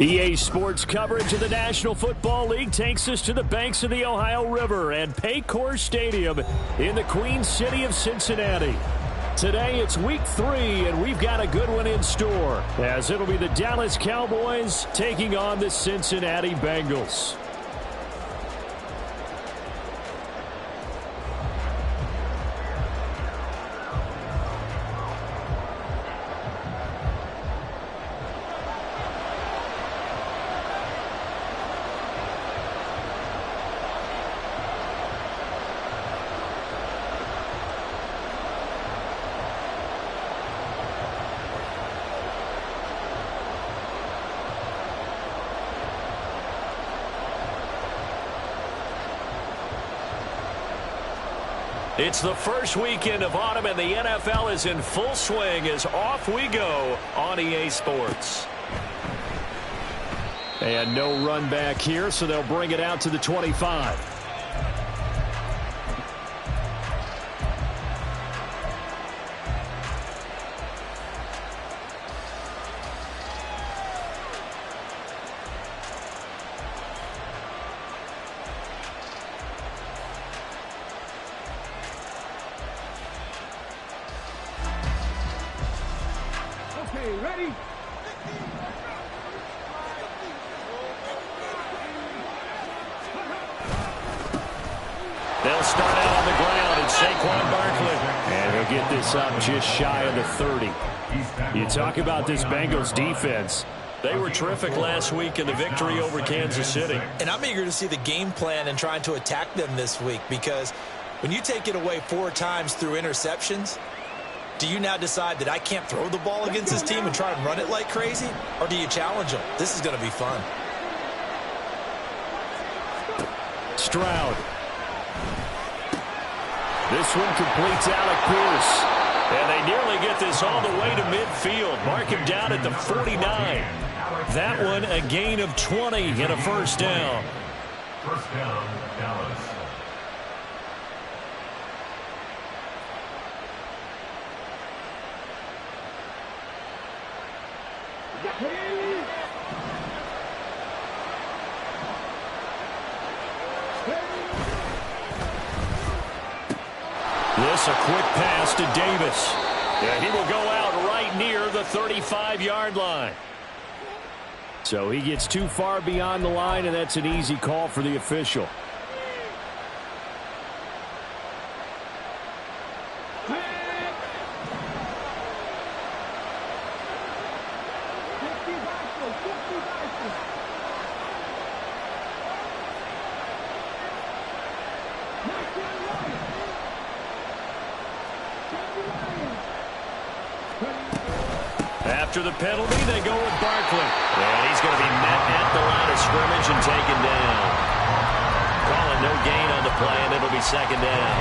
EA Sports coverage of the National Football League takes us to the banks of the Ohio River and Paycor Stadium in the Queen City of Cincinnati. Today it's week 3, and we've got a good one in store, as it'll be the Dallas Cowboys taking on the Cincinnati Bengals. It's the first weekend of autumn, and the NFL is in full swing as off we go on EA Sports. And no run back here, so they'll bring it out to the 25. Ready? They'll start out on the ground, and Saquon Barkley. And he'll get this up just shy of the 30. You talk about this Bengals defense. They were terrific last week in the victory over Kansas City. And I'm eager to see the game plan and trying to attack them this week, because when you take it away 4 times through interceptions, do you now decide that I can't throw the ball against this team and try and run it like crazy? Or do you challenge them? This is going to be fun. Stroud. This one completes Alec Pierce. And they nearly get this all the way to midfield. Mark him down at the 49. That one a gain of 20 and a first down. First down, Dallas. This a quick pass to Davis. And he will go out right near the 35-yard line. So he gets too far beyond the line, and that's an easy call for the official. After the penalty, they go with Barkley. And he's going to be met at the line of scrimmage and taken down. Calling no gain on the play, and it'll be second down.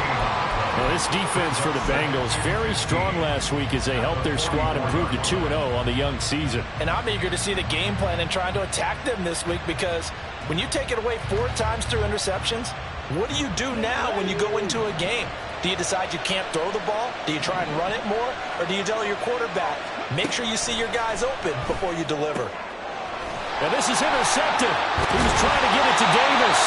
Well, this defense for the Bengals, very strong last week as they helped their squad improve to 2-0 on the young season. And I'm eager to see the game plan and trying to attack them this week, because when you take it away 4 times through interceptions, what do you do now when you go into a game? Do you decide you can't throw the ball? Do you try and run it more? Or do you tell your quarterback, make sure you see your guys open before you deliver? And this is intercepted. He was trying to give it to Davis.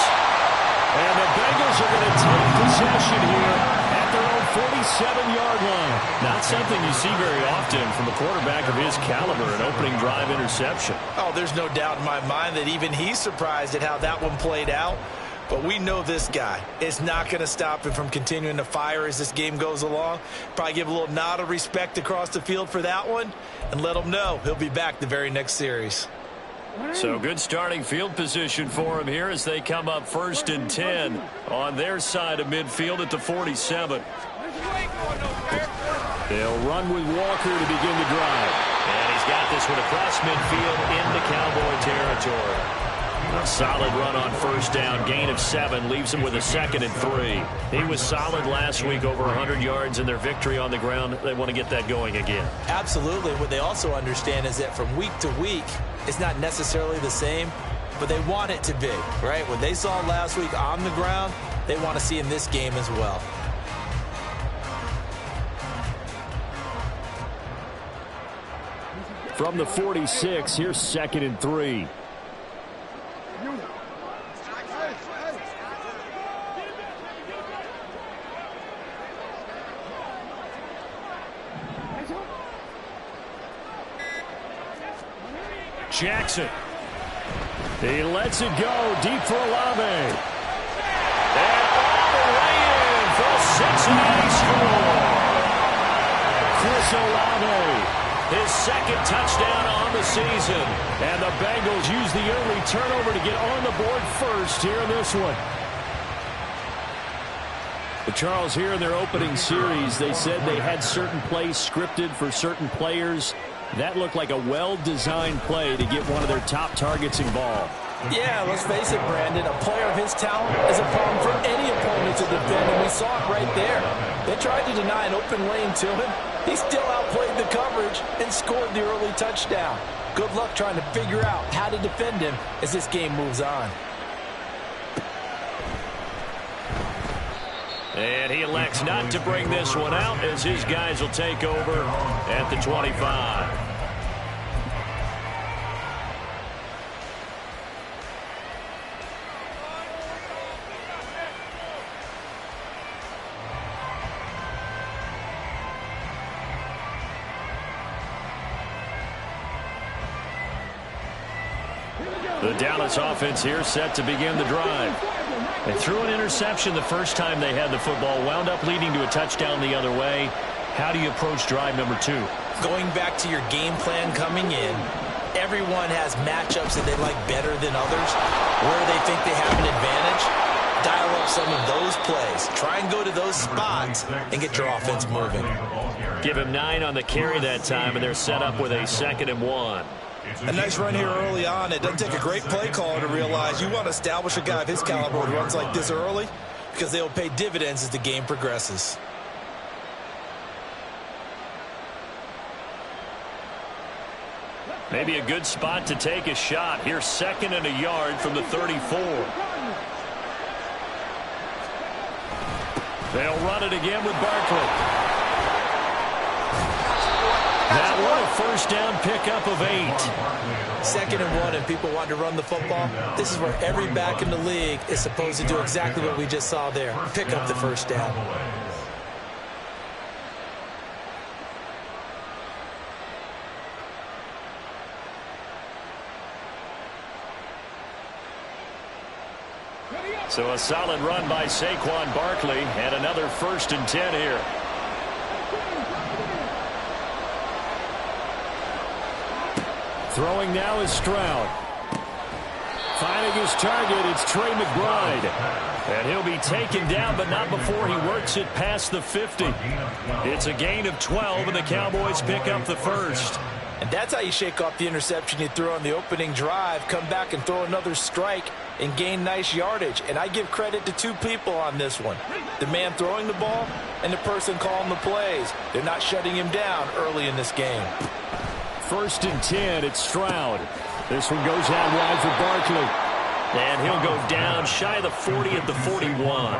And the Bengals are going to take possession here at their own 47-yard line. Not something you see very often from a quarterback of his caliber, an opening drive interception. Oh, there's no doubt in my mind that even he's surprised at how that one played out. But we know this guy is not going to stop him from continuing to fire as this game goes along. Probably give a little nod of respect across the field for that one and let him know he'll be back the very next series. So good starting field position for him here as they come up 1st and 10 on their side of midfield at the 47. They'll run with Walker to begin the drive. And he's got this one across midfield into Cowboy territory. A solid run on first down, gain of 7, leaves him with a 2nd and 3. He was solid last week, over 100 yards in their victory on the ground. They want to get that going again. Absolutely. What they also understand is that from week to week, it's not necessarily the same, but they want it to be, right? What they saw last week on the ground, they want to see in this game as well. From the 46, here's 2nd and 3. Jackson. He lets it go deep for Olave. And all the way in for a Cincinnati score. Chris Olave, his 2nd touchdown on the season. And the Bengals use the early turnover to get on the board first here in this one. But Charles, here in their opening series, they said they had certain plays scripted for certain players. That looked like a well-designed play to get one of their top targets involved. Yeah, let's face it, Brandon. A player of his talent is a problem for any opponent to defend, and we saw it right there. They tried to deny an open lane to him. He still outplayed the coverage and scored the early touchdown. Good luck trying to figure out how to defend him as this game moves on. And he elects not to bring this one out as his guys will take over at the 25. The Dallas offense here set to begin the drive. They threw an interception the first time they had the football, wound up leading to a touchdown the other way. How do you approach drive number 2? Going back to your game plan coming in, everyone has matchups that they like better than others. Where they think they have an advantage, dial up some of those plays. Try and go to those spots and get your offense moving. Give him 9 on the carry that time, and they're set up with a 2nd and 1. A nice run here early on. It doesn't take a great play caller to realize you want to establish a guy of his caliber who runs like this early because they'll pay dividends as the game progresses. Maybe a good spot to take a shot. Here's 2nd and a yard from the 34. They'll run it again with Barkley. That one a first down pickup of 8. 2nd and 1 and people want to run the football. This is where every back in the league is supposed to do exactly what we just saw there. Pick up the first down. So a solid run by Saquon Barkley and another 1st and 10 here. Throwing now is Stroud. Finding his target, it's Trey McBride. And he'll be taken down, but not before he works it past the 50. It's a gain of 12, and the Cowboys pick up the 1st. And that's how you shake off the interception you threw on the opening drive, come back and throw another strike and gain nice yardage. And I give credit to 2 people on this one. The man throwing the ball and the person calling the plays. They're not shutting him down early in this game. 1st and 10, it's Stroud. This one goes out wide for Barkley. And he'll go down shy of the 40 at the 41.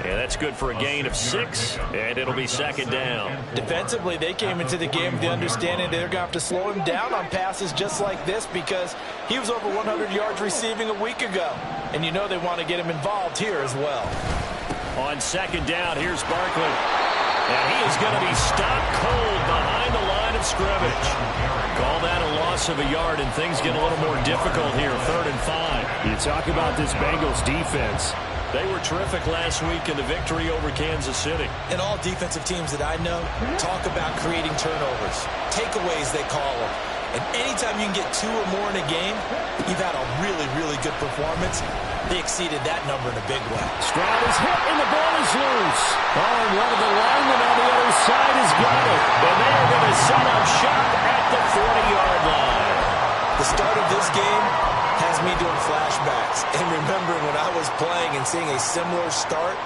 Yeah, that's good for a gain of 6, and it'll be 2nd down. Defensively, they came into the game with the understanding they're going to have to slow him down on passes just like this because he was over 100 yards receiving a week ago. And you know they want to get him involved here as well. On 2nd down, here's Barkley. And he is going to be stopped cold behind the line of scrimmage. Call that a loss of a yard, and things get a little more difficult here, 3rd and 5. You talk about this Bengals defense. They were terrific last week in the victory over Kansas City. And all defensive teams that I know talk about creating turnovers. Takeaways, they call them. And anytime you can get 2 or more in a game, you've had a really, really good performance. They exceeded that number in a big way. Stroud is hit, and the ball is loose. Oh, and one of the linemen on the other side has got it. And they are going to set up shop at the 40-yard line. The start of this game has me doing flashbacks and remembering when I was playing and seeing a similar start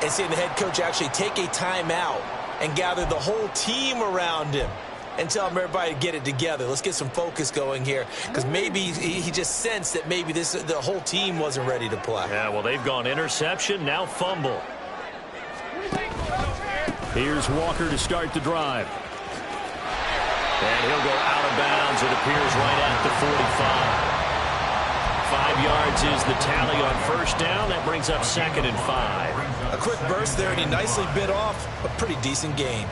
and seeing the head coach actually take a timeout and gather the whole team around him and tell him everybody to get it together. Let's get some focus going here because maybe he just sensed that maybe the whole team wasn't ready to play. Yeah, well, they've gone interception, now fumble. Here's Walker to start the drive. And he'll go out of bounds, it appears, right at the 45. 5 yards is the tally on first down. That brings up 2nd and 5. A quick burst there, and he nicely bit off a pretty decent gain.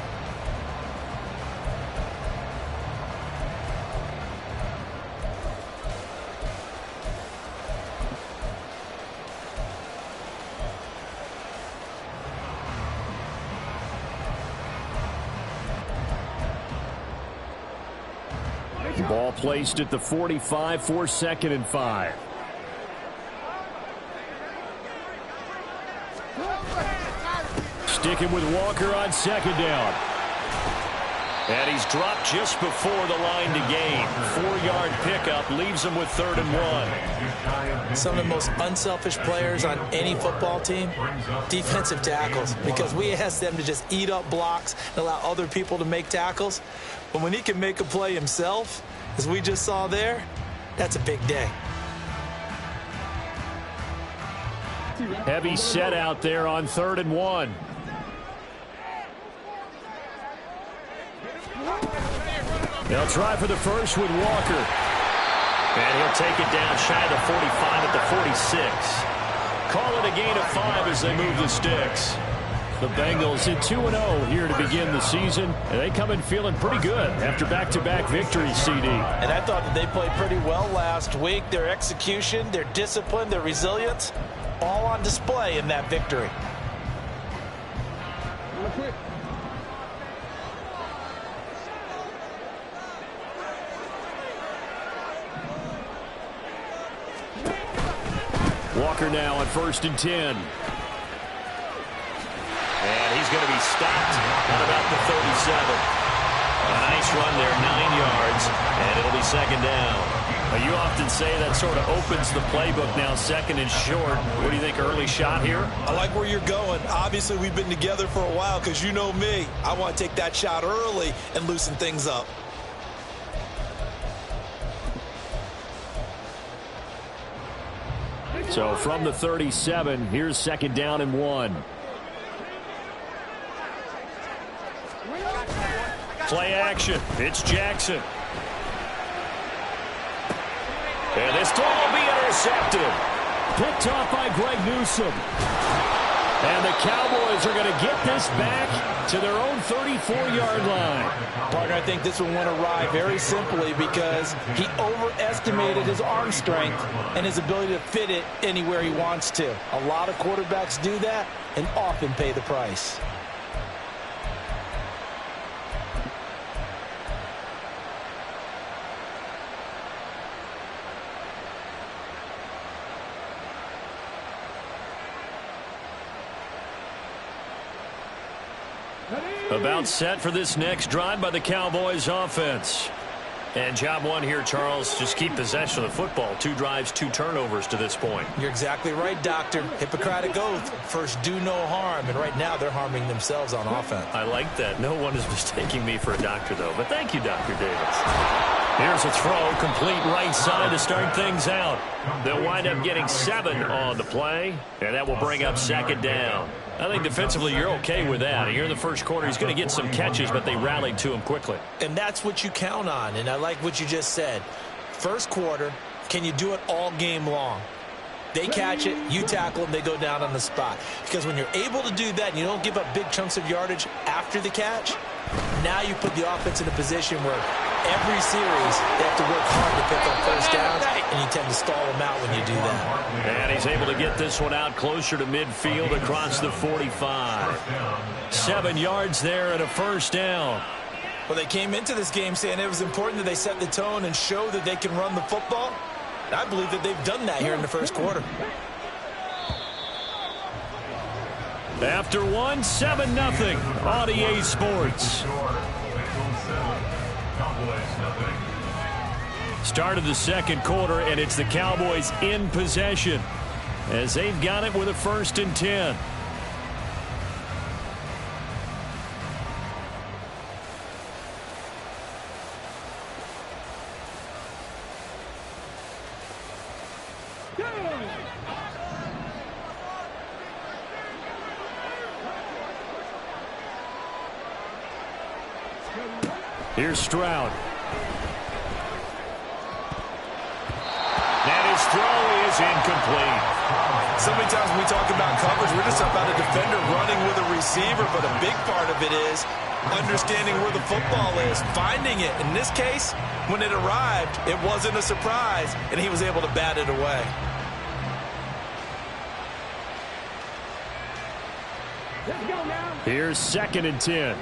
Ball placed at the 45 for 2nd and 5. Sticking with Walker on 2nd down. And he's dropped just before the line to gain. 4-yard pickup leaves him with 3rd and 1. Some of the most unselfish players on any football team, defensive tackles, because we ask them to just eat up blocks and allow other people to make tackles. But when he can make a play himself, as we just saw there, that's a big day. Heavy set out there on 3rd and 1. They'll try for the first with Walker. And he'll take it down shy of the 45 at the 46. Call it a gain of 5 as they move the sticks. The Bengals in 2-0 here to begin the season. And they come in feeling pretty good after back-to-back victories, CD. And I thought that they played pretty well last week. Their execution, their discipline, their resilience, all on display in that victory. Walker now on 1st and 10. And he's going to be stopped at about the 37. A nice run there, 9 yards, and it'll be 2nd down. You often say that sort of opens the playbook now, 2nd and short. What do you think, early shot here? I like where you're going. Obviously, we've been together for a while because you know me. I want to take that shot early and loosen things up. So from the 37, here's 2nd down and 1. Play action. It's Jackson. And this throw will be intercepted. Picked off by Greg Newsome. And the Cowboys are going to get this back to their own 34-yard line. Partner, I think this one went awry very simply because he overestimated his arm strength and his ability to fit it anywhere he wants to. A lot of quarterbacks do that and often pay the price. About set for this next drive by the Cowboys offense. And job one here, Charles, just keep possession of the football. 2 drives, 2 turnovers to this point. You're exactly right, Doctor. Hippocratic oath. First, do no harm. And right now, they're harming themselves on offense. I like that. No one is mistaking me for a doctor, though. But thank you, Dr. Davis. Here's a throw, complete right side to start things out. They'll wind up getting 7 on the play, and that will bring up 2nd down. I think defensively you're okay with that. Here in the first quarter, he's going to get some catches, but they rallied to him quickly. And that's what you count on, and I like what you just said. First quarter, can you do it all game long? They catch it, you tackle them, they go down on the spot. Because when you're able to do that and you don't give up big chunks of yardage after the catch, now you put the offense in a position where every series they have to work hard to pick up first downs, and you tend to stall them out when you do that. And he's able to get this one out closer to midfield across the 45. 7 yards there and a first down. Well, they came into this game saying it was important that they set the tone and show that they can run the football. And I believe that they've done that here in the first quarter. After 1, 7-0 on EA Sports. Start of the second quarter, and it's the Cowboys in possession as they've got it with a 1st and 10. Here's Stroud. And his throw is incomplete. So many times when we talk about coverage, we're just about a defender running with a receiver, but a big part of it is understanding where the football is, finding it. In this case, when it arrived, it wasn't a surprise, and he was able to bat it away. Here's 2nd and 10.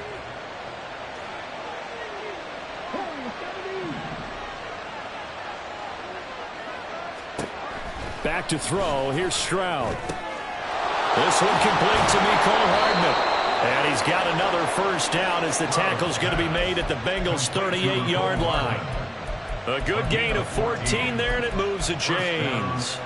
Back to throw. Here's Stroud. This one complete to Mecole Hardman. And he's got another first down as the tackle's going to be made at the Bengals' 38-yard line. A good gain of 14 there, and it moves the chains.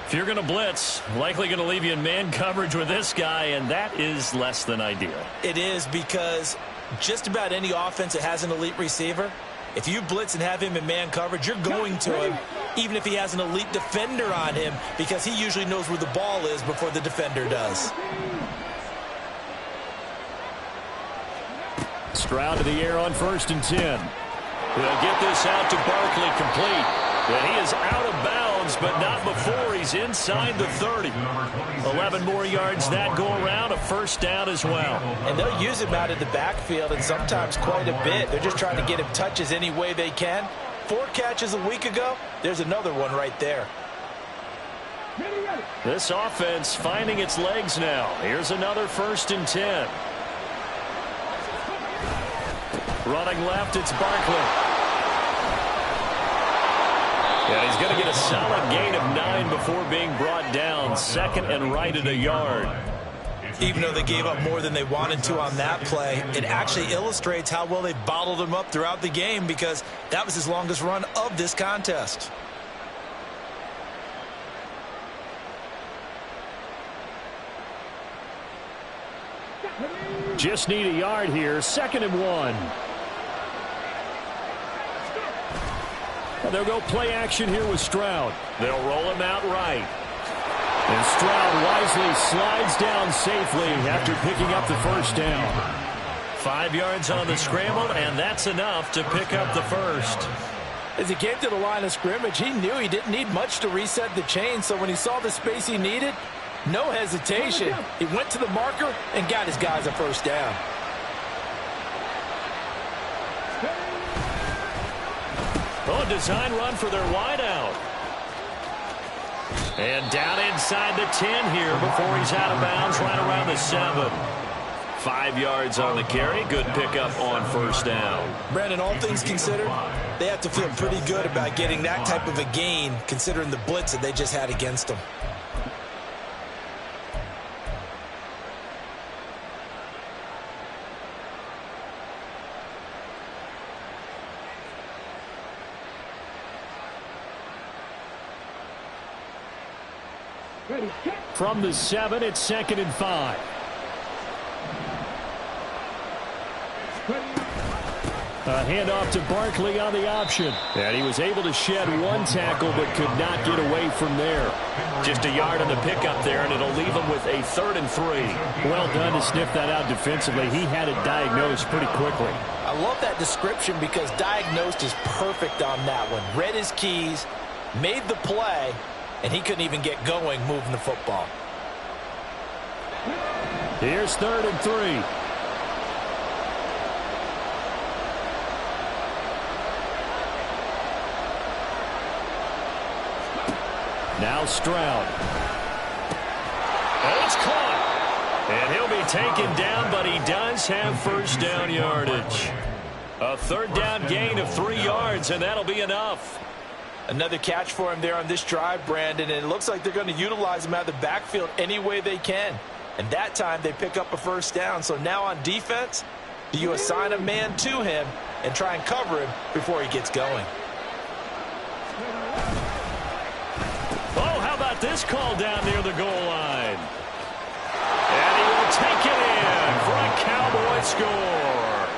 If you're going to blitz, likely going to leave you in man coverage with this guy, and that is less than ideal. It is, because just about any offense that has an elite receiver, if you blitz and have him in man coverage, you're going to him, even if he has an elite defender on him, because he usually knows where the ball is before the defender does. Stroud to the air on 1st and 10. He'll get this out to Barkley, complete. And he is out of bounds, but not before he's inside the 30. 11 more yards that go around, a first down as well. And they'll use him out of the backfield, and sometimes quite a bit. They're just trying to get him touches any way they can. 4 catches a week ago. There's another one right there. This offense finding its legs now. Here's another 1st and 10. Running left, it's Barkley. And he's going to get a solid gain of 9 before being brought down. 2nd and right at a yard. Even though they gave up more than they wanted to on that play, it actually illustrates how well they bottled him up throughout the game, because that was his longest run of this contest. Just need a yard here. 2nd and 1. And they'll go play action here with Stroud. They'll roll him out right. And Stroud wisely slides down safely after picking up the first down. 5 yards on the scramble, and that's enough to pick up the first. As he came to the line of scrimmage, he knew he didn't need much to reset the chain, so when he saw the space he needed, no hesitation. He went to the marker and got his guys a first down. Oh, design run for their wideout. And down inside the 10 here before he's out of bounds, right around the 7. 5 yards on the carry. Good pickup on first down. Brandon, all things considered, they have to feel pretty good about getting that type of a gain, considering the blitz that they just had against them. From the 7, it's 2nd and 5. A handoff to Barkley on the option. And he was able to shed 1 tackle but could not get away from there. Just a yard on the pickup there, and it'll leave him with a 3rd and 3. Well done to sniff that out defensively. He had it diagnosed pretty quickly. I love that description, because diagnosed is perfect on that one. Read his keys, made the play, and he couldn't even get going moving the football. Here's 3rd and 3. Now Stroud. Oh, it's caught. And he'll be taken down, but he does have first down yardage. A 3rd down gain of 3 yards, and that'll be enough. Another catch for him there on this drive, Brandon, and it looks like they're going to utilize him out of the backfield any way they can. And that time they pick up a first down. So now on defense, do you assign a man to him and try and cover him before he gets going? Oh, how about this call down near the goal line? And he will take it in for a Cowboy score.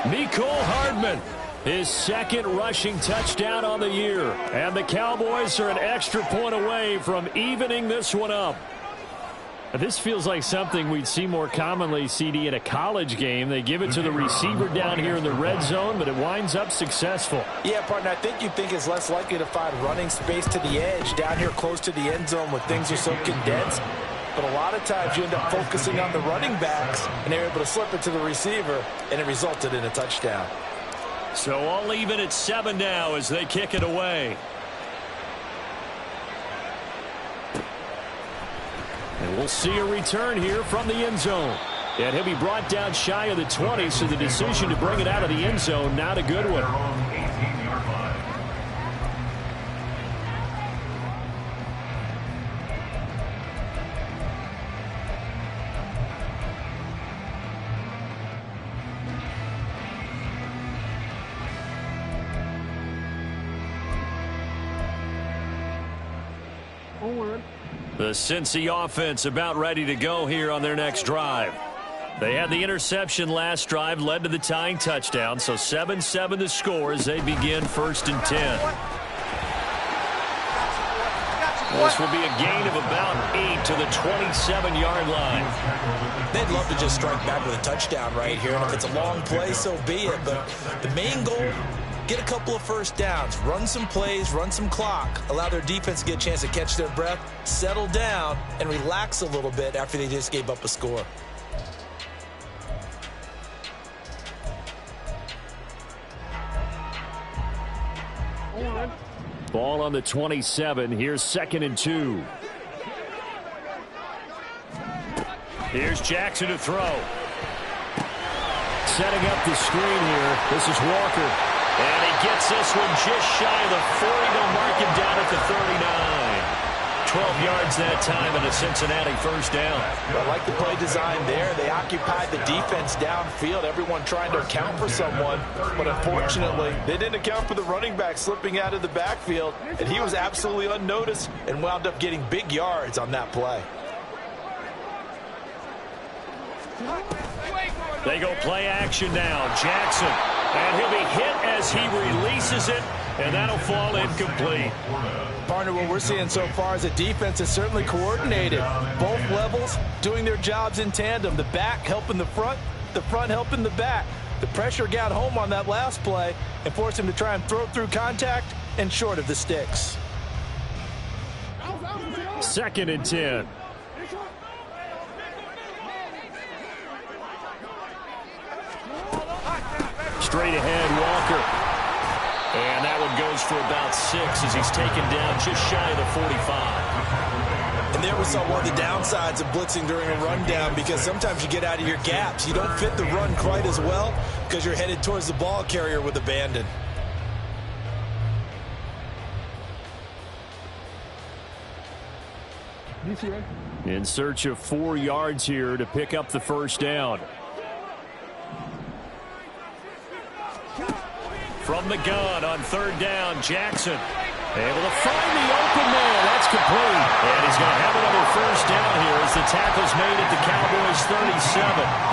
Mecole Hardman, his 2nd rushing touchdown on the year. And the Cowboys are an extra point away from evening this one up. This feels like something we'd see more commonly, CD, in a college game. They give it to the receiver down here in the red zone, but it winds up successful. Yeah, partner, I think you think it's less likely to find running space to the edge down here close to the end zone where things are so condensed. But a lot of times you end up focusing on the running backs, and they're able to slip it to the receiver, and it resulted in a touchdown. So all even at 7 now as they kick it away. And we'll see a return here from the end zone. And he'll be brought down shy of the 20, so the decision to bring it out of the end zone, not a good one. The Cincy offense about ready to go here on their next drive. They had the interception last drive, led to the tying touchdown, so 7-7 the score as they begin 1st and 10. This will be a gain of about 8 to the 27-yard line. They'd love to just strike back with a touchdown right here, and if it's a long play, so be it. But the main goal, get a couple of first downs, run some plays, run some clock, allow their defense to get a chance to catch their breath, settle down, and relax a little bit after they just gave up a score. Ball on the 27. Here's 2nd and 2. Here's Jackson to throw. Setting up the screen here. This is Walker. And he gets this one just shy of the 40. They'll mark him down at the 39. 12 yards that time and a Cincinnati first down. I like the play design there. They occupied the defense downfield, everyone trying to account for someone. But unfortunately, they didn't account for the running back slipping out of the backfield. And he was absolutely unnoticed and wound up getting big yards on that play. They go play action now. Jackson. And he'll be hit as he releases it. And that'll fall incomplete. Partner, what we're seeing so far is the defense is certainly coordinated. Both levels doing their jobs in tandem. The back helping the front helping the back. The pressure got home on that last play and forced him to try and throw through contact and short of the sticks. 2nd and 10. Straight ahead, Walker. And that one goes for about 6 as he's taken down just shy of the 45. And there we saw one of the downsides of blitzing during a rundown, because sometimes you get out of your gaps. You don't fit the run quite as well because you're headed towards the ball carrier with abandon. In search of 4 yards here to pick up the first down. From the gun on 3rd down, Jackson able to find the open man. That's complete. And he's going to have another first down here as the tackle's made at the Cowboys 37.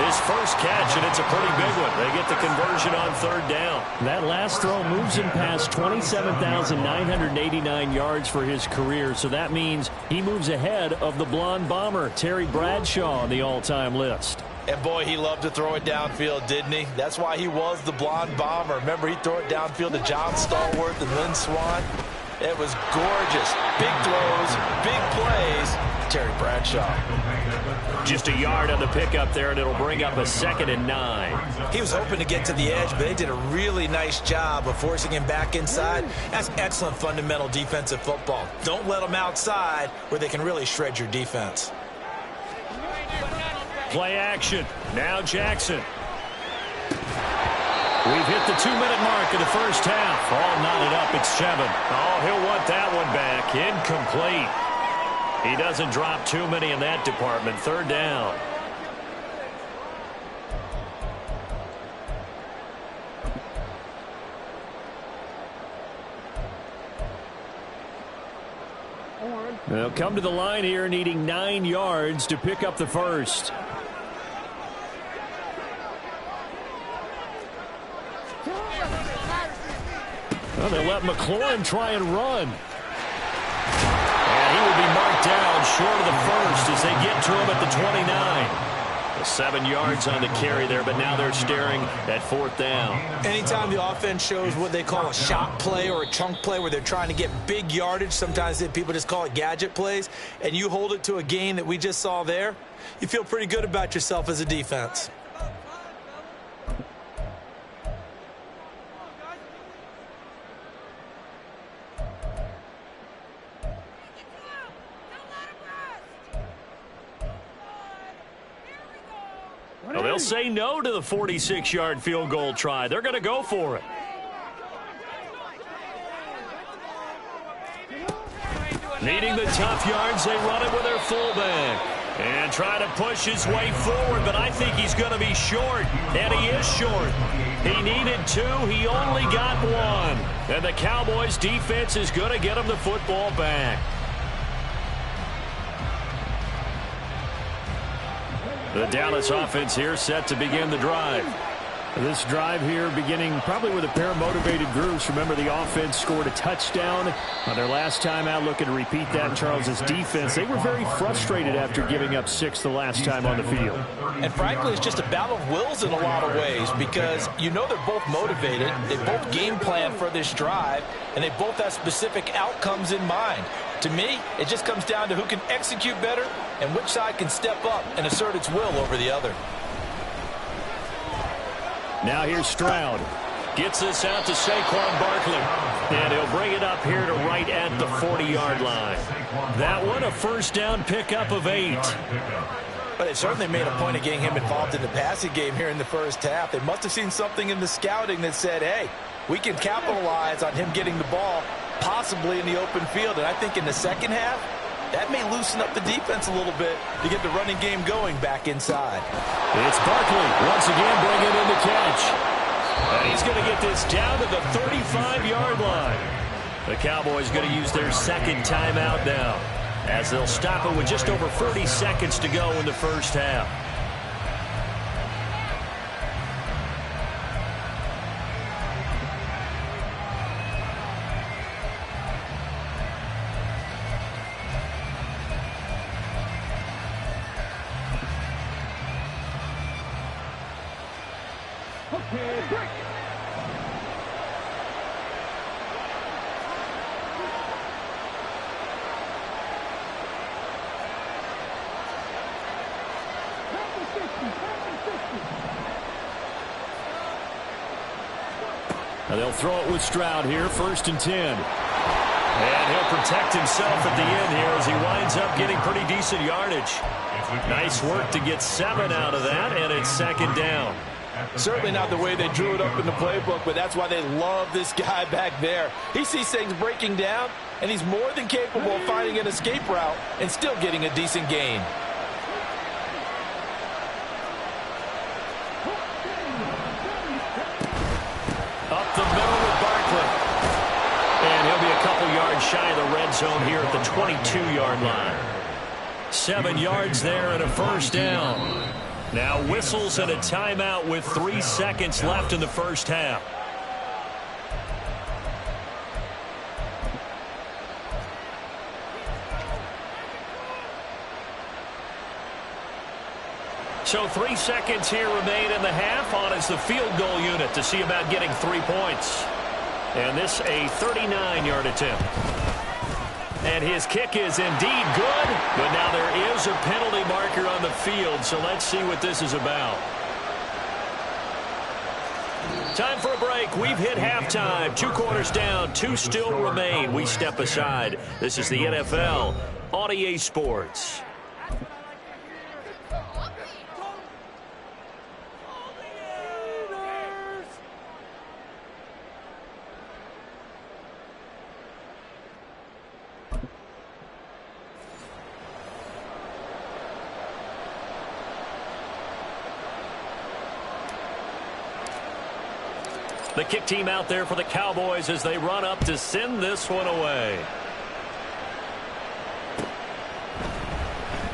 His first catch, and it's a pretty big one. They get the conversion on 3rd down. That last throw moves him past 27,989 yards for his career, so that means he moves ahead of the blonde bomber, Terry Bradshaw, on the all-time list. And boy, he loved to throw it downfield, didn't he? That's why he was the blonde bomber. Remember, he'd throw it downfield to John Stallworth and Lynn Swann. It was gorgeous. Big throws, big plays. Terry Bradshaw. Just a yard on the pickup there, and it'll bring up a 2nd and 9. He was hoping to get to the edge, but they did a really nice job of forcing him back inside. That's excellent fundamental defensive football. Don't let them outside where they can really shred your defense. Play action. Now Jackson. We've hit the 2-minute mark of the first half. All knotted up at 7. Oh, he'll want that one back. Incomplete. He doesn't drop too many in that department. 3rd down. They'll come to the line here needing 9 yards to pick up the first. Well, they let McLaurin try and run. And He will be marked down short of the first as they get to him at the 29. 7 yards on the carry there, but now they're staring at 4th down. Anytime the offense shows what they call a shot play or a chunk play where they're trying to get big yardage, sometimes people just call it gadget plays, and you hold it to a gain that we just saw there, you feel pretty good about yourself as a defense. Well, they'll say no to the 46-yard field goal try. They're going to go for it. Needing the tough yards, they run it with their fullback. And try to push his way forward, but I think he's going to be short. And he is short. He needed 2. He only got 1. And the Cowboys defense is going to get him the football back. The Dallas offense here set to begin the drive. This drive here beginning probably with a pair of motivated groups. Remember, the offense scored a touchdown on their last time out. Looking to repeat that in Charles's defense. They were very frustrated after giving up 6 the last time on the field. And frankly, it's just a battle of wills in a lot of ways because you know they're both motivated. They both game plan for this drive, and they both have specific outcomes in mind. To me, it just comes down to who can execute better and which side can step up and assert its will over the other. Now here's Stroud. Gets this out to Saquon Barkley. And he'll bring it up here to right at the 40-yard line. That one, a first down pickup of 8. But they certainly made a point of getting him involved in the passing game here in the first half. They must have seen something in the scouting that said, hey, we can capitalize on him getting the ball possibly in the open field. And I think in the second half, that may loosen up the defense a little bit to get the running game going back inside. It's Barkley once again bringing in the catch. And he's going to get this down to the 35-yard line. The Cowboys going to use their second timeout now as they'll stop it with just over 40 seconds to go in the first half. And they'll throw it with Stroud here, 1st and 10. And he'll protect himself at the end here as he winds up getting pretty decent yardage. Nice work to get 7 out of that, and it's 2nd down. Certainly not the way they drew it up in the playbook, but that's why they love this guy back there. He sees things breaking down, and he's more than capable of finding an escape route and still getting a decent gain. Up the middle with Barkley. And he'll be a couple yards shy of the red zone here at the 22-yard line. 7 yards there and a first down. Now whistles and a timeout with 3 seconds left in the first half. So 3 seconds here remain in the half. On is the field goal unit to see about getting 3 points. And this a 39-yard attempt. And his kick is indeed good, but now there is a penalty marker on the field, so let's see what this is about. Time for a break. We've hit halftime. 2 quarters down, 2 still remain. We step aside. This is the NFL on EA Sports. The kick team out there for the Cowboys as they run up to send this one away.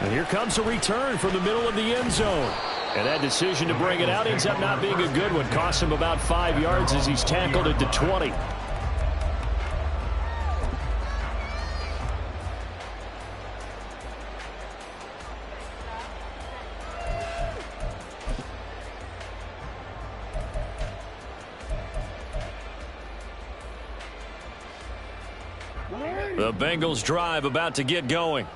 And here comes a return from the middle of the end zone. And that decision to bring it out ends up not being a good one. Costs him about 5 yards as he's tackled at the 20. The Bengals drive about to get going.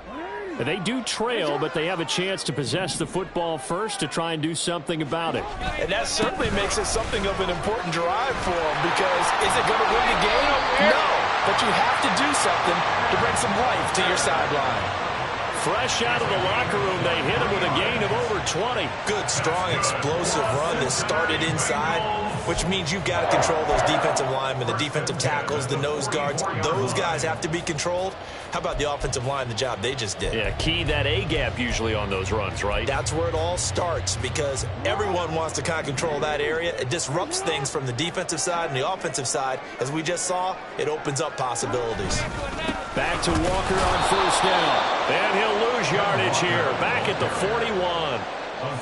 They do trail, but they have a chance to possess the football first to try and do something about it. And that certainly makes it something of an important drive for them, because is it going to win the game? No, but you have to do something to bring some life to your sideline. Fresh out of the locker room, they hit him with a gain of over 20. Good, strong, explosive run that started inside, which means you've got to control those defensive linemen, the defensive tackles, the nose guards. Those guys have to be controlled. How about the offensive line, the job they just did? Yeah, key that A-gap usually on those runs, right? That's where it all starts, because everyone wants to kind of control that area. It disrupts things from the defensive side and the offensive side. As we just saw, it opens up possibilities. Back to Walker on first down. And he'll lose yardage here. Back at the 41.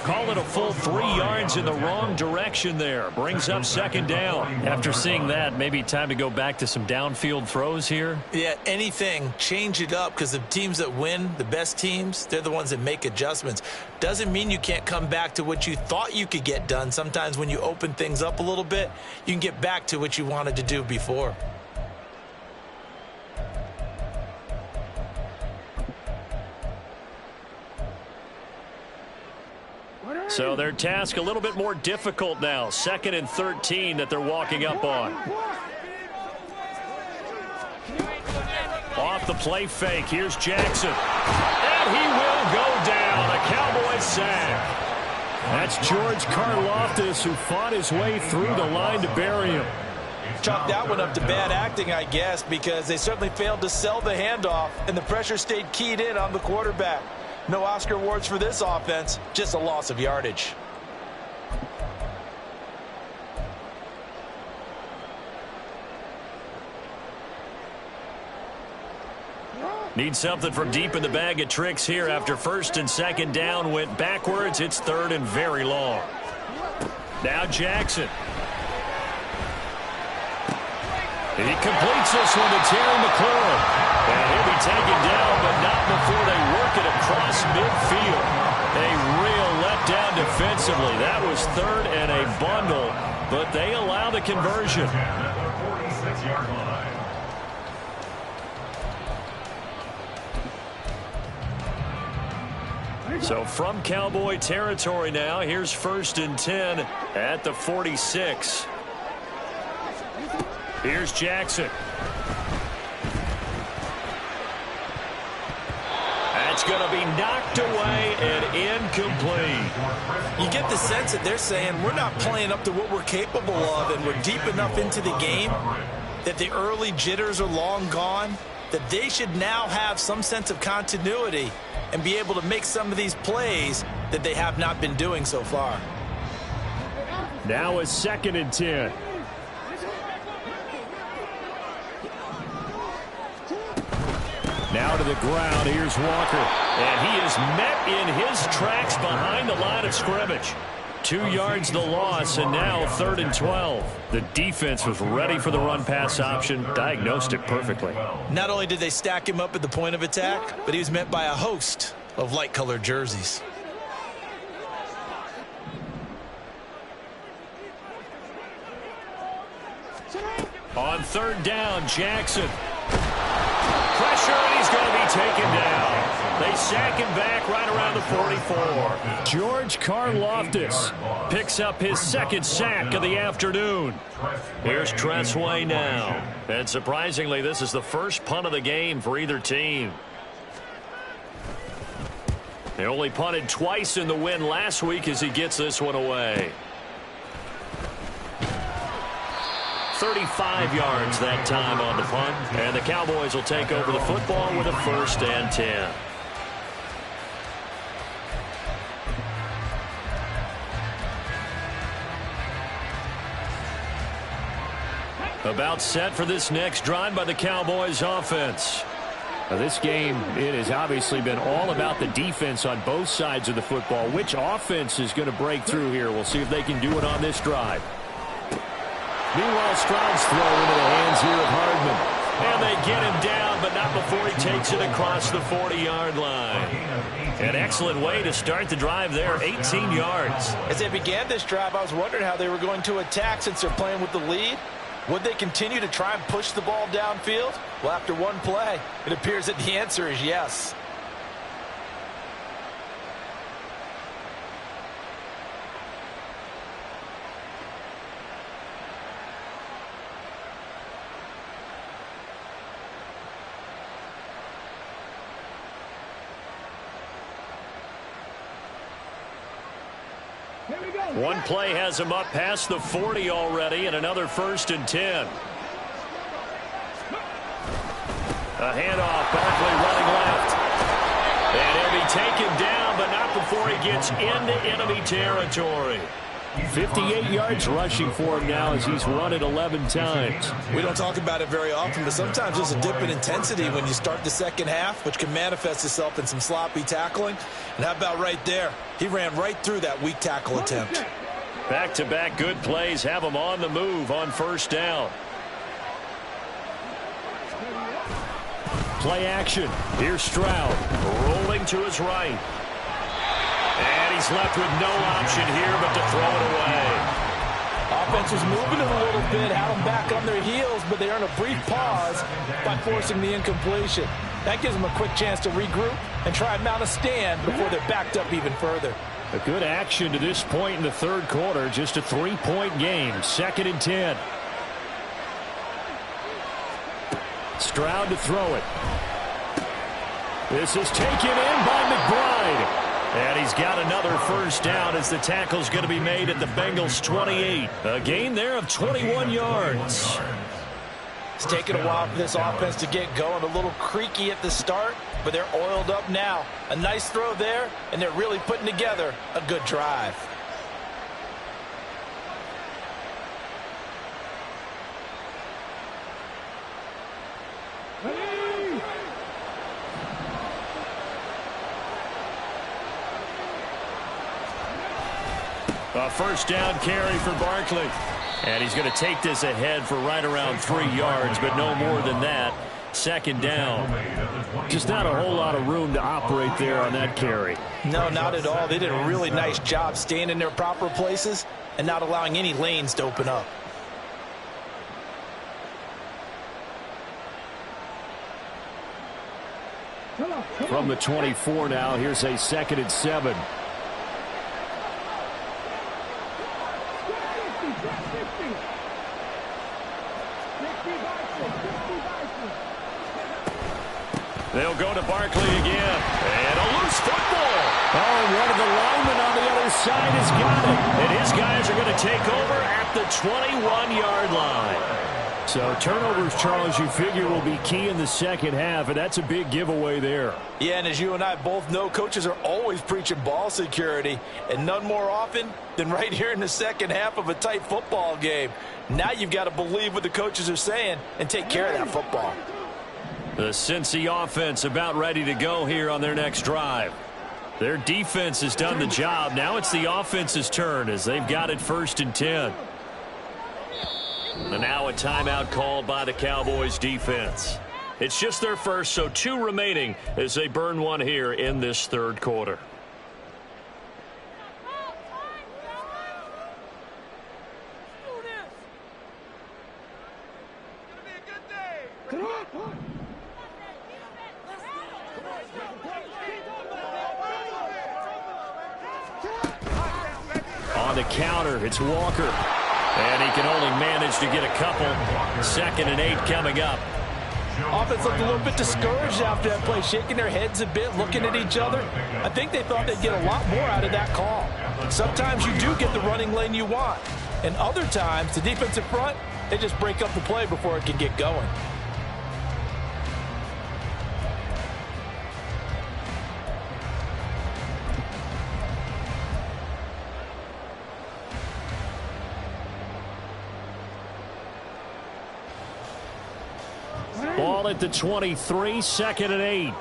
Call it a full 3 yards in the wrong direction there. Brings up second down. After seeing that, maybe time to go back to some downfield throws here. Yeah, anything. Change it up, because the teams that win, the best teams, they're the ones that make adjustments. Doesn't mean you can't come back to what you thought you could get done. Sometimes when you open things up a little bit, you can get back to what you wanted to do before. So their task a little bit more difficult now. 2nd and 13 that they're walking up on. Off the play fake. Here's Jackson. And he will go down. A Cowboys sack. That's George Karlaftis, who fought his way through the line to bury him. Chalk that one up to bad acting, I guess, because they certainly failed to sell the handoff, and the pressure stayed keyed in on the quarterback. No Oscar awards for this offense, just a loss of yardage. Need something from deep in the bag of tricks here after 1st and 2nd down went backwards. It's 3rd and very long. Now Jackson. He completes this one to Terry McLaurin. And he'll be taken down, but not before they work it across midfield. A real letdown defensively. That was 3rd and a bundle, but they allow the conversion. So from Cowboy territory now, here's 1st and 10 at the 46. Here's Jackson. That's going to be knocked away and incomplete. You get the sense that they're saying we're not playing up to what we're capable of, and we're deep enough into the game that the early jitters are long gone, that they should now have some sense of continuity and be able to make some of these plays that they have not been doing so far. Now a 2nd and 10. Now to the ground. Here's Walker. And he is met in his tracks behind the line of scrimmage. 2 yards the loss, and now 3rd and 12. The defense was ready for the run-pass option, diagnosed it perfectly. Not only did they stack him up at the point of attack, but he was met by a host of light-colored jerseys. On 3rd down, Jackson. Pressure, and he's going to be taken down. They sack him back right around the 44. George Karlaftis picks up his 2nd sack of the afternoon. Here's Tressway now. And surprisingly, this is the first punt of the game for either team. They only punted twice in the win last week as he gets this one away. 35 yards that time on the punt. And the Cowboys will take over the football with a 1st and 10. About set for this next drive by the Cowboys offense. Now this game, it has obviously been all about the defense on both sides of the football. Which offense is going to break through here? We'll see if they can do it on this drive. Meanwhile, Stroud's throw into the hands here of Hardman. And they get him down, but not before he takes it across the 40-yard line. An excellent way to start the drive there, 18 yards. As they began this drive, I was wondering how they were going to attack since they're playing with the lead. Would they continue to try and push the ball downfield? Well, after one play, it appears that the answer is yes. One play has him up past the 40 already, and another 1st and 10. A handoff, Barkley running left. And he'll be taken down, but not before he gets into enemy territory. 58 yards rushing for him now as he's run it 11 times. We don't talk about it very often, but sometimes there's a dip in intensity when you start the second half, which can manifest itself in some sloppy tackling. And how about right there? He ran right through that weak tackle attempt. Back-to-back good plays have him on the move on 1st down. Play action. Here's Stroud rolling to his right. And he's left with no option here but to throw it away. Offense was moving it a little bit, had them back on their heels, but they earn a brief pause by forcing the incompletion. That gives them a quick chance to regroup and try and mount a stand before they're backed up even further. A good action to this point in the 3rd quarter. Just a 3-point game. 2nd and 10. Stroud to throw it. This is taken in by McBride. And he's got another 1st down as the tackle's going to be made at the Bengals 28. A gain there of 21 yards. It's taken a while for this offense to get going. A little creaky at the start, but they're oiled up now. A nice throw there, and they're really putting together a good drive. A 1st down carry for Barkley. And he's going to take this ahead for right around 3 yards, but no more than that. 2nd down. Just not a whole lot of room to operate there on that carry. No, not at all. They did a really nice job staying in their proper places and not allowing any lanes to open up. From the 24 now, here's a 2nd and 7. They'll go to Barkley again. And a loose football. Oh, and one of the linemen on the other side has got it. And his guys are going to take over at the 21-yard line. So turnovers, Charles, you figure will be key in the 2nd half, and that's a big giveaway there. Yeah, and as you and I both know, coaches are always preaching ball security, and none more often than right here in the 2nd half of a tight football game. Now you've got to believe what the coaches are saying and take care of that football. The Cincy offense about ready to go here on their next drive. Their defense has done the job. Now it's the offense's turn as they've got it 1st and 10. And now a timeout called by the Cowboys defense. It's just their first, so 2 remaining as they burn one here in this 3rd quarter. On the counter, it's Walker. And he can only manage to get a couple. 2nd and 8 coming up. Offense looked a little bit discouraged after that play, shaking their heads a bit, looking at each other. I think they thought they'd get a lot more out of that call. Sometimes you do get the running lane you want. And other times, the defensive front, they just break up the play before it can get going. Ball at the 23, 2nd and 8.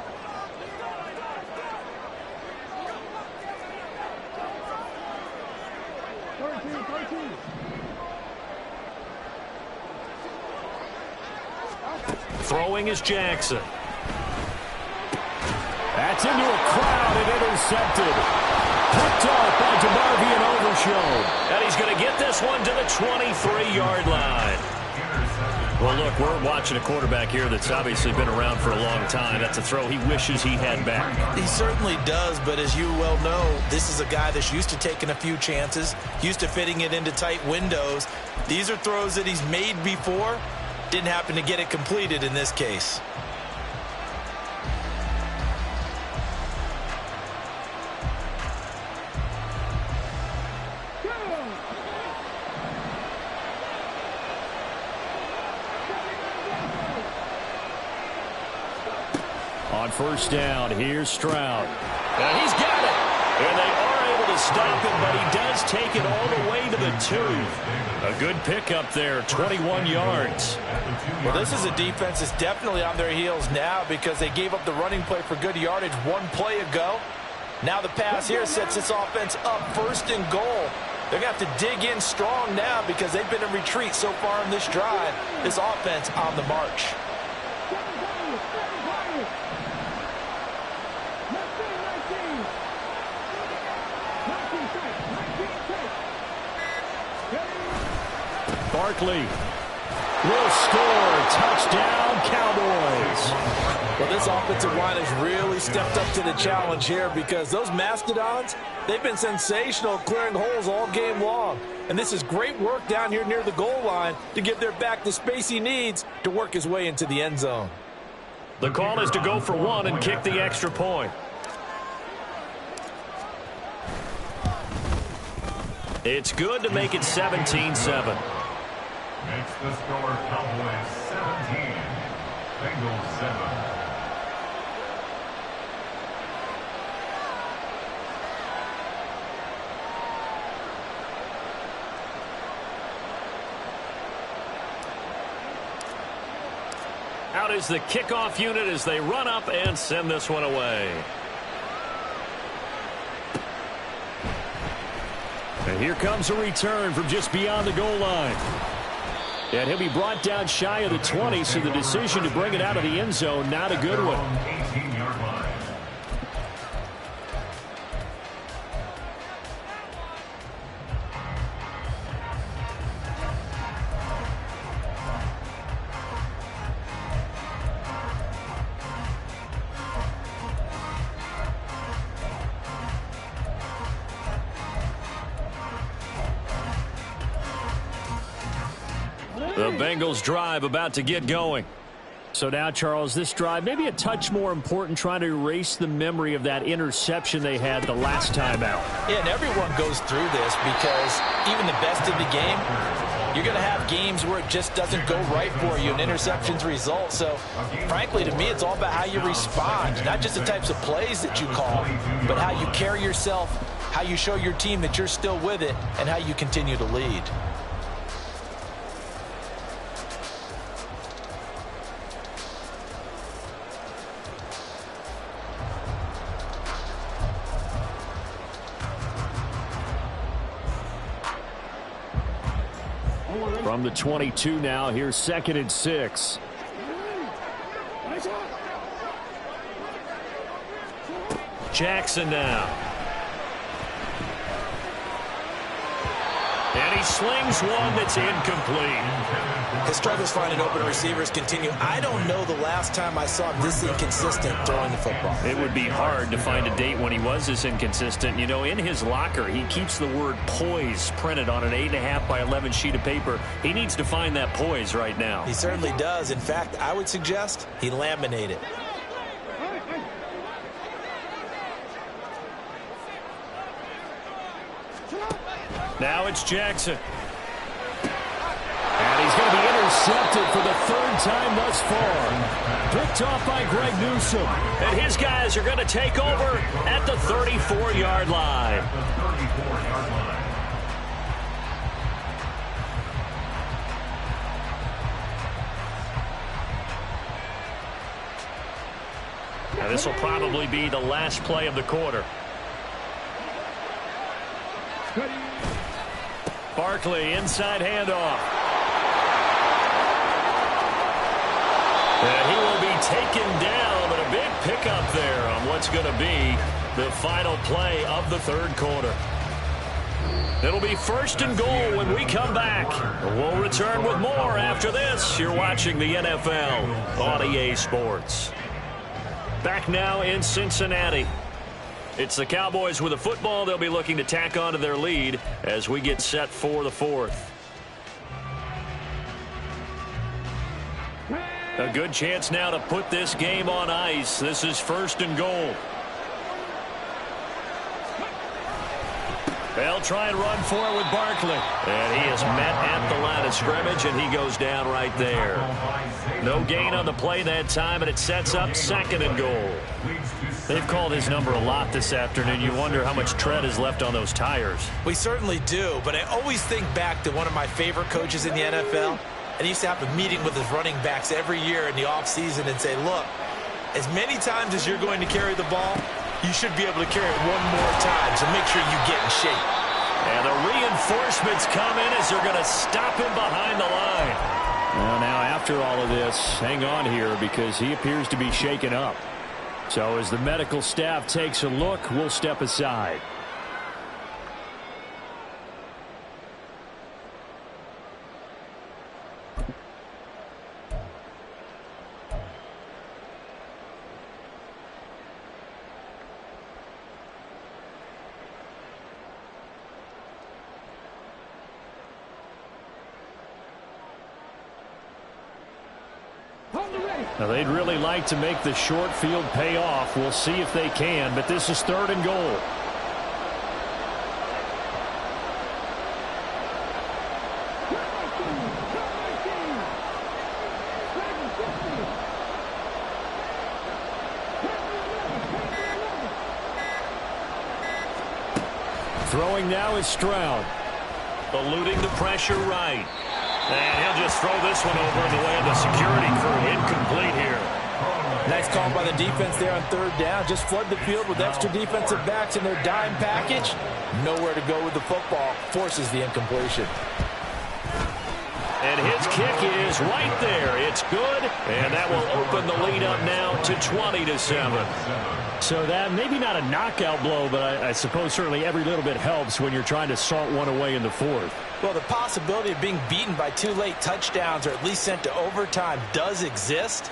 Throwing is Jackson. That's into a crowd and intercepted. Picked off by DeMarvion Overshown. And he's going to get this one to the 23-yard line. Well, look, we're watching a quarterback here that's obviously been around for a long time. That's a throw he wishes he had back. He certainly does, but as you well know, this is a guy that's used to taking a few chances, used to fitting it into tight windows. These are throws that he's made before. Didn't happen to get it completed in this case. On first down, here's Stroud. And he's got it. And they are able to stop him, but he does take it all the way to the 2. A good pickup there, 21 yards. Well, this is a defense that's definitely on their heels now because they gave up the running play for good yardage one play ago. Now the pass here sets this offense up first and goal. They're going to have to dig in strong now because they've been in retreat so far in this drive. This offense on the march. Barkley will score. Touchdown, Cowboys. Well, this offensive line has really stepped up to the challenge here because those Mastodons, they've been sensational clearing holes all game long. And this is great work down here near the goal line to give their back the space he needs to work his way into the end zone. The call is to go for one and kick the extra point. It's good to make it 17-7. Makes the score Cowboys 17, Bengals 7. Out is the kickoff unit as they run up and send this one away. And here comes a return from just beyond the goal line. And he'll be brought down shy of the 20, so the decision to bring it out of the end zone, not a good one. 18-yard line. The Bengals drive about to get going. So now, Charles, this drive maybe a touch more important, trying to erase the memory of that interception they had the last time out. Yeah, and everyone goes through this because even the best in the game, you're going to have games where it just doesn't go right for you and interceptions result. So, frankly, to me, it's all about how you respond, not just the types of plays that you call, but how you carry yourself, how you show your team that you're still with it, and how you continue to lead. From the 22 now, here's 2nd and 6. Jackson now. And he slings one that's incomplete. His struggles finding open receivers continue. I don't know the last time I saw him this inconsistent throwing the football. It would be hard to find a date when he was this inconsistent. You know, in his locker, he keeps the word poise printed on an 8.5 by 11 sheet of paper. He needs to find that poise right now. He certainly does. In fact, I would suggest he laminate it. Now it's Jackson. And he's going to be intercepted for the 3rd time thus far. Picked off by Greg Newsome. And his guys are going to take over at the 34-yard line. Now this will probably be the last play of the quarter. Barkley, inside handoff. And he will be taken down, but a big pickup there on what's going to be the final play of the 3rd quarter. It'll be 1st and goal when we come back. We'll return with more after this. You're watching the NFL on EA Sports. Back now in Cincinnati. It's the Cowboys with the football. They'll be looking to tack on to their lead as we get set for the 4th. A good chance now to put this game on ice. This is 1st and goal. They'll try and run for it with Barkley. And he is met at the line of scrimmage, and he goes down right there. No gain on the play that time, and it sets up 2nd and goal. They've called his number a lot this afternoon. You wonder how much tread is left on those tires. We certainly do, but I always think back to one of my favorite coaches in the NFL. And he used to have a meeting with his running backs every year in the offseason and say, look, as many times as you're going to carry the ball, you should be able to carry it one more time, so make sure you get in shape. And the reinforcements come in as they're going to stop him behind the line. Well, now after all of this, hang on here because he appears to be shaken up. So as the medical staff takes a look, we'll step aside. Now, they'd really like to make the short field pay off. We'll see if they can, but this is 3rd and goal. Throwing now is Stroud. Eluding the pressure right. And he'll just throw this one over in the way of the security crew. Incomplete here. Nice call by the defense there on 3rd down. Just flood the field with extra defensive backs in their dime package. Nowhere to go with the football. Forces the incompletion. And his kick is right there. It's good. And that will open the lead up now to 20-7. So that maybe not a knockout blow, but I suppose certainly every little bit helps when you're trying to salt one away in the 4th. Well, the possibility of being beaten by 2 late touchdowns or at least sent to overtime does exist.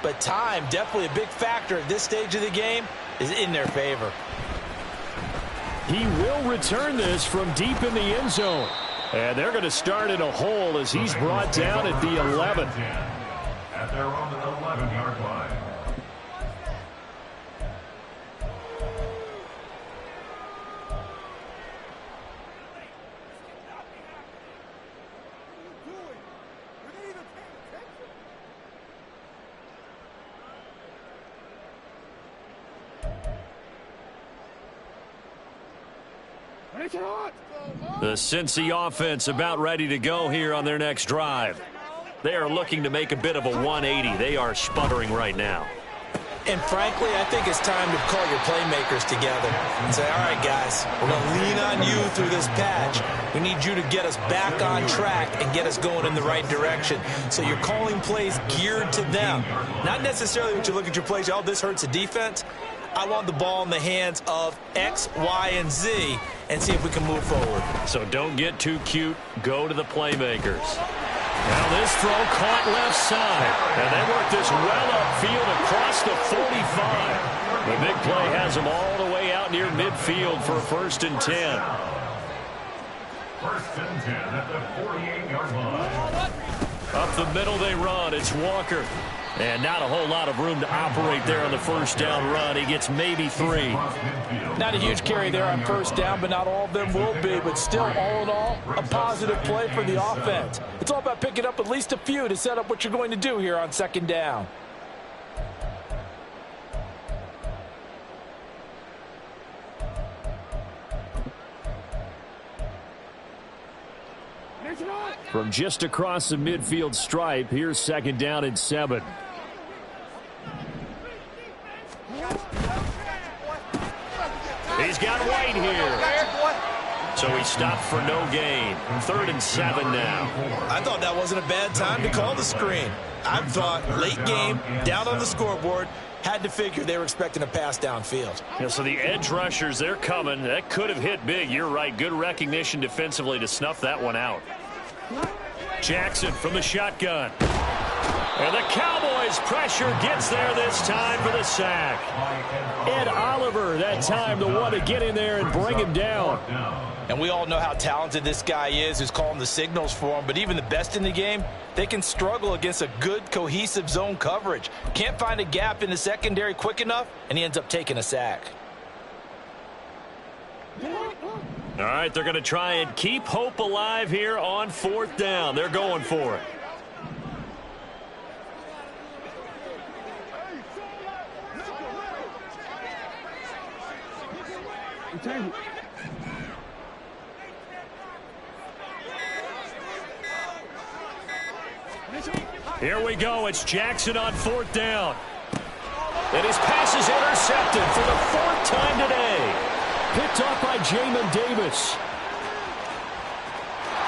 But time, definitely a big factor at this stage of the game, is in their favor. He will return this from deep in the end zone. And they're going to start in a hole as he's brought down at the 11. At their own 11-yard line. The Cincy offense about ready to go here on their next drive. They are looking to make a bit of a 180. They are sputtering right now. And frankly, I think it's time to call your playmakers together and say, all right, guys, we're going to lean on you through this patch. We need you to get us back on track and get us going in the right direction. So you're calling plays geared to them. Not necessarily when you look at your plays, oh, this hurts the defense. I want the ball in the hands of X, Y, and Z and see if we can move forward. So don't get too cute. Go to the playmakers. Now this throw caught left side. And they work this well upfield across the 45. The big play has them all the way out near midfield for 1st and 10. 1st and 10 at the 48-yard line. Up the middle they run. It's Walker. And not a whole lot of room to operate there on the 1st down run. He gets maybe 3. Not a huge carry there on 1st down, but not all of them will be. But still, all in all, a positive play for the offense. It's all about picking up at least a few to set up what you're going to do here on 2nd down. From just across the midfield stripe, here's 2nd down and 7. He's got White here. So he stopped for no gain. 3rd and 7 now. I thought that wasn't a bad time to call the screen. I thought late game, down on the scoreboard, Had to figure they were expecting a pass downfield. Yeah, so the edge rushers, they're coming. That could have hit big. You're right. Good recognition defensively to snuff that one out. Jackson from the shotgun. And the Cowboys pressure gets there this time for the sack. Ed Oliver that time the one to get in there and bring him down. And we all know how talented this guy is who's calling the signals for him. But even the best in the game, they can struggle against a good, cohesive zone coverage. Can't find a gap in the secondary quick enough, and he ends up taking a sack. All right, they're going to try and keep hope alive here on 4th down. They're going for it. Here we go. It's Jackson on 4th down. And his pass is intercepted for the 4th time today. Picked off by Jamin Davis.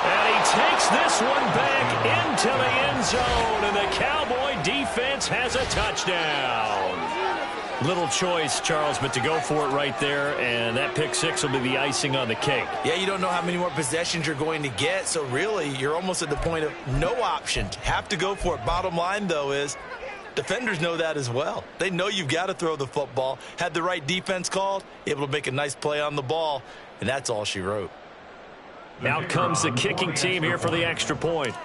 And he takes this one back into the end zone. And the Cowboy defense has a touchdown. Little choice, Charles, but to go for it right there, and that pick six will be the icing on the cake. Yeah, you don't know how many more possessions you're going to get, so really you're almost at the point of no options. Have to go for it. Bottom line, though, is defenders know that as well. They know you've got to throw the football. Had the right defense called, able to make a nice play on the ball, and that's all she wrote. Out comes the kicking team here for the extra point.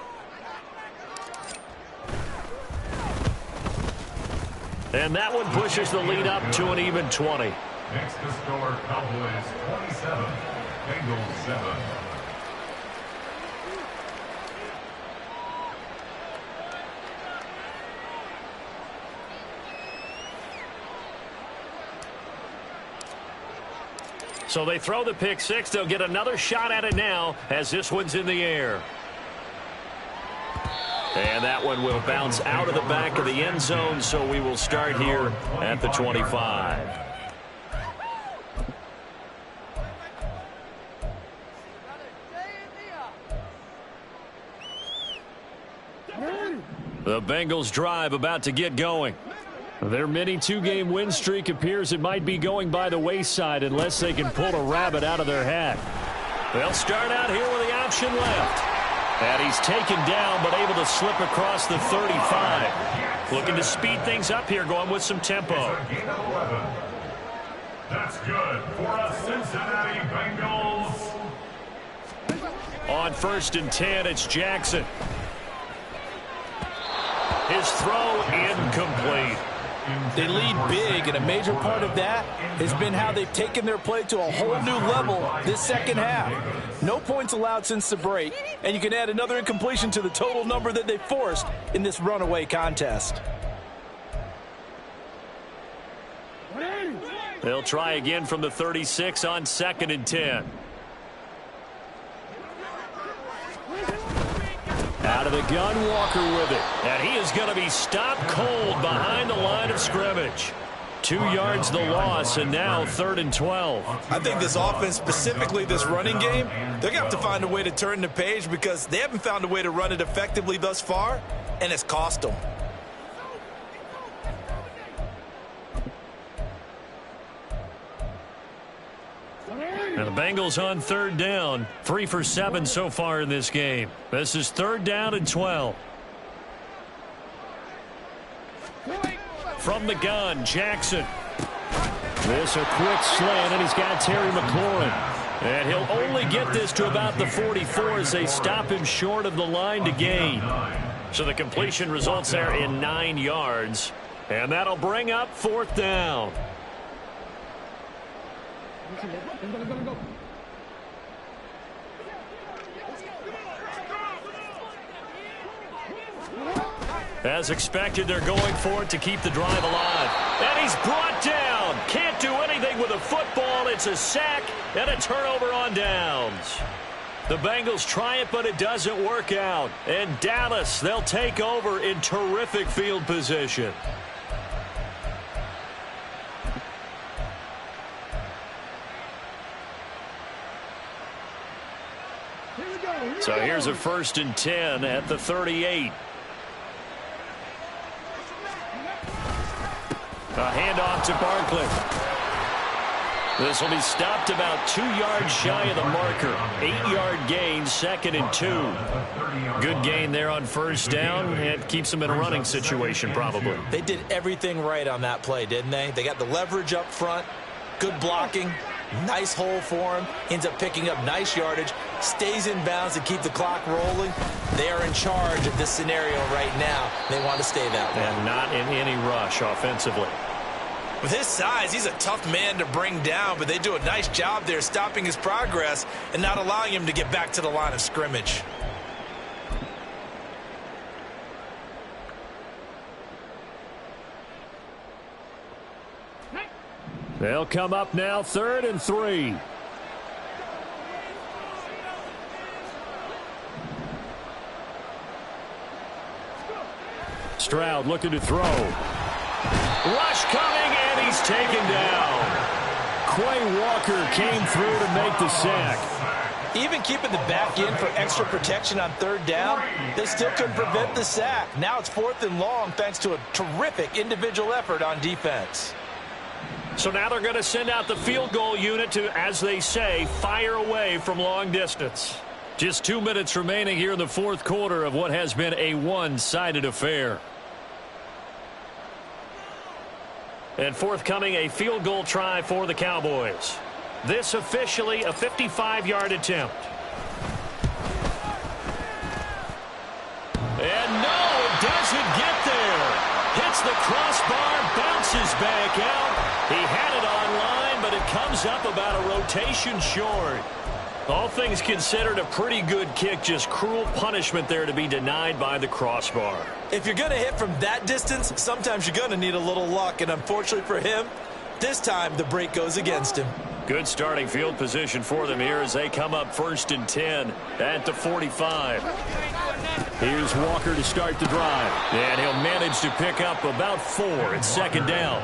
And that one pushes the lead up to an even 20. Next to score, Cowboys 27, Bengals 7. So they throw the pick six. They'll get another shot at it now as this one's in the air. And that one will bounce out of the back of the end zone, so we will start here at the 25. The Bengals drive about to get going. Their mini two-game win streak appears it might be going by the wayside unless they can pull a rabbit out of their hat. They'll start out here with the option left. And he's taken down, but able to slip across the 35. Looking to speed things up here, going with some tempo. That's good for a Cincinnati Bengals. On 1st and 10, it's Jackson. His throw incomplete. They lead big, and a major part of that has been how they've taken their play to a whole new level this second half. No points allowed since the break, and you can add another incompletion to the total number that they forced in this runaway contest. They'll try again from the 36 on 2nd and 10. Out of the gun, Walker with it. And he is going to be stopped cold behind the line of scrimmage. 2 yards the loss, and now 3rd and 12. I think this offense, specifically this running game, they're going to have to find a way to turn the page because they haven't found a way to run it effectively thus far, and it's cost them. And the Bengals on 3rd down. 3 for 7 so far in this game. This is 3rd down and 12. From the gun, Jackson. This a quick slant, and he's got Terry McLaurin. And he'll only get this to about the 44 as they stop him short of the line to gain. So the completion results there in 9 yards. And that'll bring up 4th down. As expected, they're going for it to keep the drive alive. And he's brought down. Can't do anything with a football. It's a sack and a turnover on downs. The Bengals try it, but it doesn't work out. And Dallas, they'll take over in terrific field position. So here's a 1st and 10 at the 38. A handoff to Barkley. This will be stopped about 2 yards shy of the marker. 8-yard gain, 2nd and 2. Good gain there on first down. It keeps them in a running situation probably. They did everything right on that play, didn't they? They got the leverage up front, good blocking, nice hole for him, ends up picking up nice yardage, stays in bounds to keep the clock rolling. They are in charge of this scenario right now. They want to stay that way. And not in any rush offensively. With his size, he's a tough man to bring down, but they do a nice job there stopping his progress and not allowing him to get back to the line of scrimmage. They'll come up now 3rd and 3. Stroud looking to throw. Rush coming, and he's taken down. Quay Walker came through to make the sack. Even keeping the back in for extra protection on 3rd down, they still couldn't prevent the sack. Now it's 4th and long thanks to a terrific individual effort on defense. So now they're going to send out the field goal unit to, as they say, fire away from long distance. Just 2 minutes remaining here in the 4th quarter of what has been a one-sided affair. And forthcoming, a field goal try for the Cowboys. This officially a 55-yard attempt. And no, it doesn't get there. Hits the crossbar, bounces back out. He had it online, but it comes up about a rotation short. All things considered, a pretty good kick, just cruel punishment there to be denied by the crossbar. If you're going to hit from that distance, sometimes you're going to need a little luck, and unfortunately for him, this time the break goes against him. Good starting field position for them here as they come up 1st and 10 at the 45. Here's Walker to start the drive, and he'll manage to pick up about 4. It's 2nd down.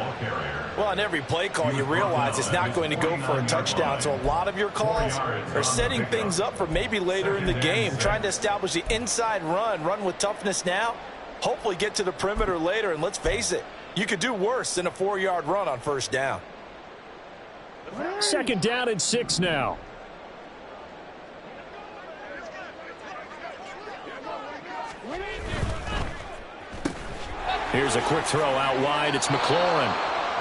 Well, on every play call, you realize it's not going to go for a touchdown, so a lot of your calls are setting things up for maybe later in the game, trying to establish the inside run with toughness now, hopefully get to the perimeter later, and let's face it, you could do worse than a 4-yard run on 1st down. 2nd down and 6 now. Here's a quick throw out wide. It's McLaurin.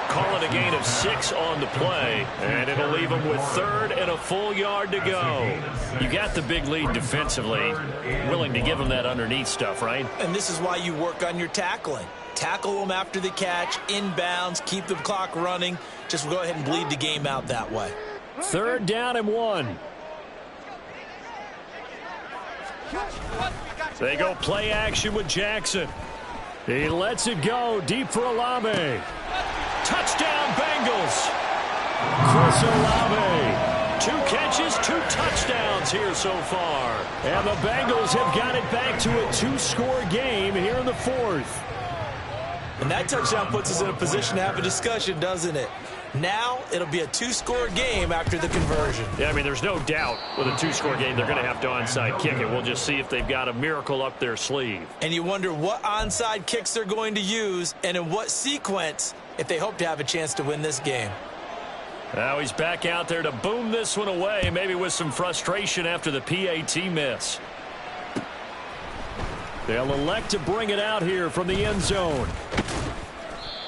Call it a gain of 6 on the play, and it'll leave them with 3rd and a full yard to go. You got the big lead defensively. Willing to give them that underneath stuff, right? And this is why you work on your tackling. Tackle them after the catch, inbounds, keep the clock running. Just go ahead and bleed the game out that way. 3rd down and 1. They go play action with Jackson. He lets it go deep for Olave. Touchdown, Bengals. Chris Olave. 2 catches, 2 touchdowns here so far. And the Bengals have got it back to a 2-score game here in the 4th. And that touchdown puts us in a position to have a discussion, doesn't it? Now it'll be a 2-score game after the conversion. Yeah, I mean, there's no doubt with a 2-score game they're going to have to onside kick it. We'll just see if they've got a miracle up their sleeve. And you wonder what onside kicks they're going to use and in what sequence if they hope to have a chance to win this game. Now he's back out there to boom this one away, maybe with some frustration after the PAT miss. They'll elect to bring it out here from the end zone.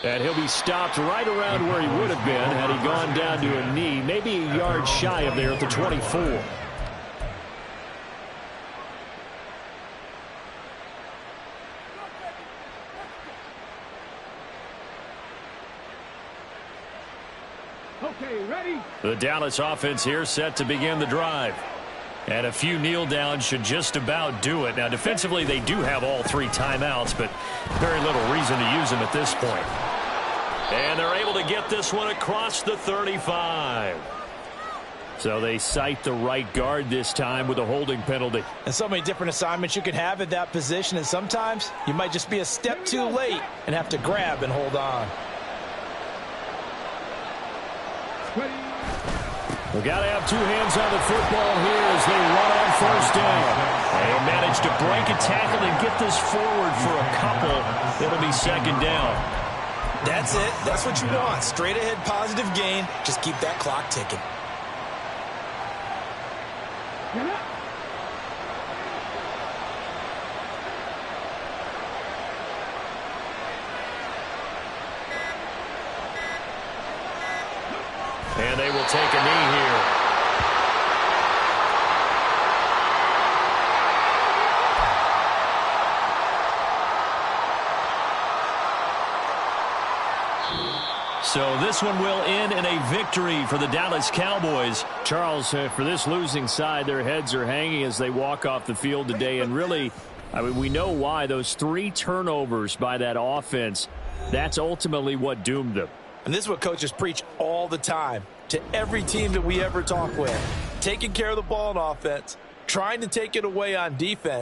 And he'll be stopped right around where he would have been had he gone down to a knee, maybe a yard shy of there at the 24. Okay, ready? The Dallas offense here set to begin the drive. And a few kneel downs should just about do it. Now, defensively, they do have all 3 timeouts, but very little reason to use them at this point. And they're able to get this one across the 35. So they cite the right guard this time with a holding penalty. And so many different assignments you can have at that position, and sometimes you might just be a step too late and have to grab and hold on. We've got to have 2 hands on the football here as they run on 1st down. They manage to break a tackle and get this forward for a couple. It'll be 2nd down. That's it. That's what you want. Straight ahead positive gain. Just keep that clock ticking. And they will take a knee here. So this one will end in a victory for the Dallas Cowboys. Charles, for this losing side, their heads are hanging as they walk off the field today. And really, I mean, we know why. Those 3 turnovers by that offense, that's ultimately what doomed them. And this is what coaches preach all the time to every team that we ever talk with. Taking care of the ball on offense, trying to take it away on defense,